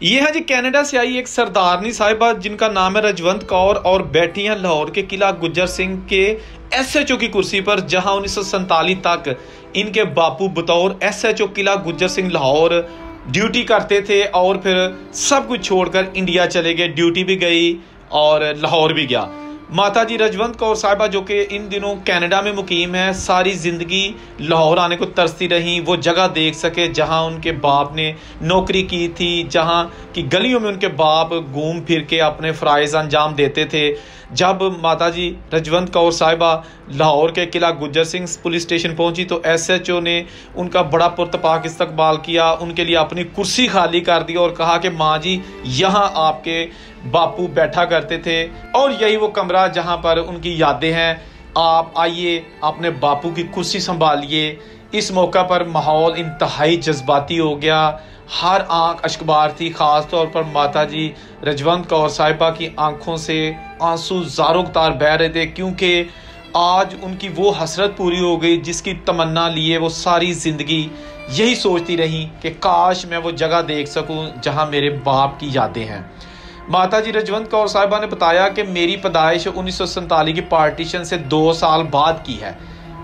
ये है जी कनाडा से आई एक सरदारनी साहिबा जिनका नाम है रजवंत कौर और बैठी हैं लाहौर के किला गुज्जर सिंह के एसएचओ की कुर्सी पर, जहां 1947 तक इनके बापू बतौर एसएचओ किला गुज्जर सिंह लाहौर ड्यूटी करते थे और फिर सब कुछ छोड़कर इंडिया चले गए। ड्यूटी भी गई और लाहौर भी गया। माता जी रजवंत कौर साहिबा जो कि इन दिनों कनाडा में मुकीम है, सारी ज़िंदगी लाहौर आने को तरसती रहीं, वो जगह देख सके जहां उनके बाप ने नौकरी की थी, जहां की गलियों में उनके बाप घूम फिर के अपने फ़राइज़ अंजाम देते थे। जब माता जी रजवंत कौर साहिबा लाहौर के किला गुज्जर सिंह पुलिस स्टेशन पहुंची तो एसएचओ ने उनका बड़ा पुरतपाक इस्तकबाल किया, उनके लिए अपनी कुर्सी खाली कर दी और कहा कि माँ जी यहाँ आपके बापू बैठा करते थे और यही वो कमरा जहाँ पर उनकी यादें हैं। आप आइए अपने बापू की कुर्सी संभालिए। इस मौका पर माहौल इंतहाई जज्बाती हो गया, हर आंख अश्कबार थी। ख़ास तौर पर माता जी रजवंत कौर साहिबा की आंखों से आंसू ज़ारों-तार बह रहे थे, क्योंकि आज उनकी वो हसरत पूरी हो गई जिसकी तमन्ना लिए वो सारी ज़िंदगी यही सोचती रही कि काश मैं वो जगह देख सकूं जहां मेरे बाप की यादें हैं। माता जी रजवंत कौर साहिबा ने बताया कि मेरी पैदाइश 1947 की पार्टीशन से 2 साल बाद की है।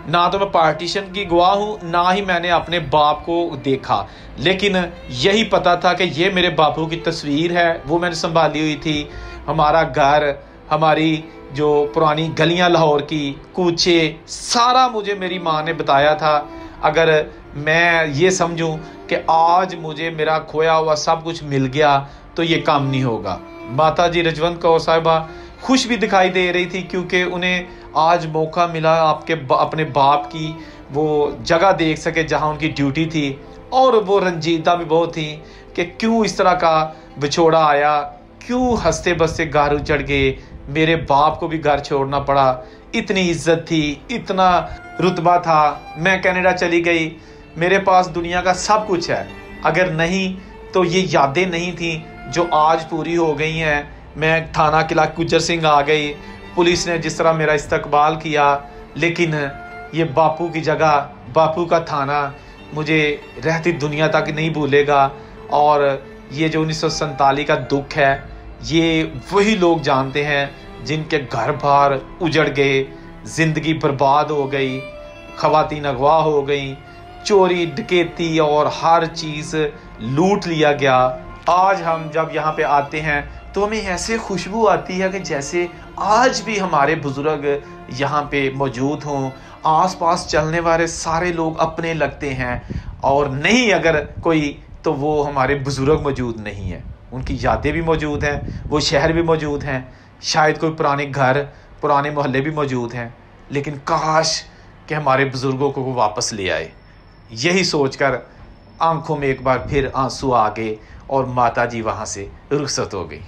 ना तो मैं पार्टीशन की गवाह हूँ, ना ही मैंने अपने बाप को देखा, लेकिन यही पता था कि ये मेरे बापू की तस्वीर है, वो मैंने संभाली हुई थी। हमारा घर, हमारी जो पुरानी गलियां लाहौर की, कूचे, सारा मुझे मेरी माँ ने बताया था। अगर मैं ये समझूं कि आज मुझे मेरा खोया हुआ सब कुछ मिल गया तो ये काम नहीं होगा। माता जी रजवंत कौर साहिबा खुश भी दिखाई दे रही थी, क्योंकि उन्हें आज मौका मिला अपने बाप की वो जगह देख सके जहां उनकी ड्यूटी थी। और वो रंजीदा भी बहुत थी कि क्यों इस तरह का विछोड़ा आया, क्यों हंसते बसते घर उजड़ गए, मेरे बाप को भी घर छोड़ना पड़ा। इतनी इज्जत थी, इतना रुतबा था, मैं कनाडा चली गई, मेरे पास दुनिया का सब कुछ है। अगर नहीं तो ये यादें नहीं थी जो आज पूरी हो गई हैं। मैं थाना किला गुज्जर सिंह आ गई, पुलिस ने जिस तरह मेरा इस्तकबाल किया, लेकिन ये बापू की जगह, बापू का थाना मुझे रहती दुनिया तक नहीं भूलेगा। और ये जो 1947 का दुख है, ये वही लोग जानते हैं जिनके घर बार उजड़ गए, ज़िंदगी बर्बाद हो गई, ख़वातीन अगवा हो गई, चोरी डकैती और हर चीज़ लूट लिया गया। आज हम जब यहाँ पे आते हैं तो हमें ऐसे खुशबू आती है कि जैसे आज भी हमारे बुजुर्ग यहाँ पे मौजूद हों। आसपास चलने वाले सारे लोग अपने लगते हैं, और नहीं अगर कोई तो वो हमारे बुजुर्ग मौजूद नहीं है। उनकी यादें भी मौजूद हैं, वो शहर भी मौजूद हैं, शायद कोई पुराने घर, पुराने मोहल्ले भी मौजूद हैं, लेकिन काश कि हमारे बुजुर्गों को वो वापस ले आए। यही सोचकर आंखों में एक बार फिर आंसू आ गए और माता जी वहाँ से रुखसत हो गई।